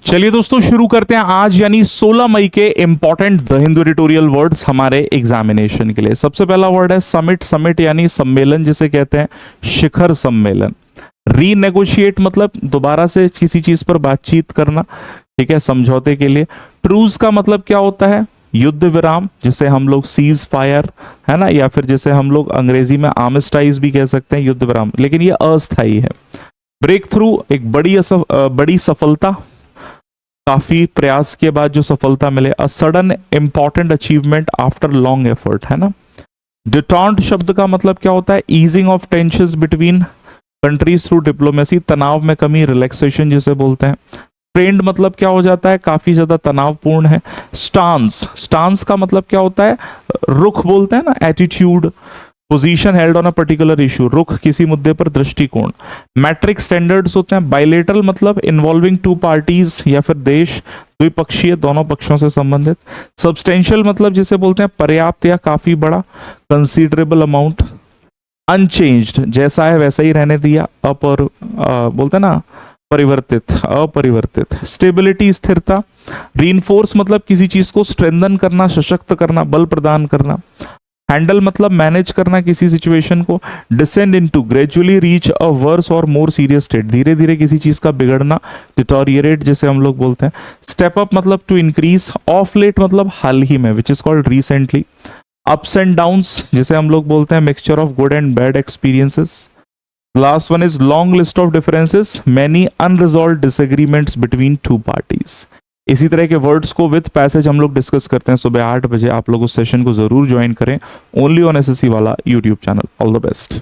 चलिए दोस्तों शुरू करते हैं आज यानी 16 मई के important the Hindu editorial words हमारे एग्जामिनेशन के लिए। सबसे पहला वर्ड है समिट। समिट यानी सम्मेलन जिसे कहते हैं, शिखर सम्मेलन। रीनेगोशिएट मतलब दोबारा से किसी चीज पर बातचीत करना, ठीक है, समझौते के लिए। ट्रूज का मतलब क्या होता है? युद्ध विराम, जिसे हम लोग सीज फायर है ना, या फिर जिसे हम लोग अंग्रेजी में आर्मिस्टाइज भी कह सकते हैं, युद्ध विराम, लेकिन ये अस्थायी है। ब्रेक थ्रू एक बड़ी सफलता, काफी प्रयास के बाद जो सफलता मिले। A sudden important achievement after long effort, है ना। डिटॉन्ट शब्द का मतलब क्या होता है? Easing of tensions between countries through diplomacy, तनाव में कमी, रिलैक्सेशन जिसे बोलते हैं। ट्रेंड मतलब क्या हो जाता है? काफी ज्यादा तनावपूर्ण है। स्टांस, स्टांस का मतलब क्या होता है? रुख बोलते हैं ना, attitude. Position held on a particular issue, रुख किसी मुद्दे पर, दृष्टिकोण। मैट्रिक स्टैंडर्ड्स होते हैं। बाइलेटरल मतलब इन्वॉल्विंग टू पार्टीज या फिर देश, द्विपक्षीय, दोनों पक्षों से संबंधित। सब्सटेंशियल मतलब जिसे बोलते हैं पर्याप्त या काफी बड़ा, कंसीडरेबल अमाउंट। अनचेंज्ड जैसा है वैसा ही रहने दिया, बोलते हैं ना परिवर्तित, अपरिवर्तित। स्टेबिलिटी स्थिरता। रीइंफोर्स मतलब किसी चीज को स्ट्रेंथन करना, सशक्त करना, बल प्रदान करना। हैंडल मतलब मैनेज करना किसी सिचुएशन को। Descend into gradually reach a worse और मोर सीरियस स्टेट, धीरे धीरे किसी चीज का बिगड़ना, डिटोरिएट जिसे हम लोग बोलते हैं। स्टेप अप मतलब टू इंक्रीज। ऑफ लेट मतलब हाल ही में, which is called recently. Ups and downs जिसे हम लोग बोलते हैं mixture of good and bad experiences. Last one is long list of differences, many unresolved disagreements between two parties. इसी तरह के वर्ड्स को विद पैसेज हम लोग डिस्कस करते हैं सुबह 8 बजे। आप लोग उस सेशन को जरूर ज्वाइन करें, ओनली ऑन एसएससी वाला YouTube channel. All the best.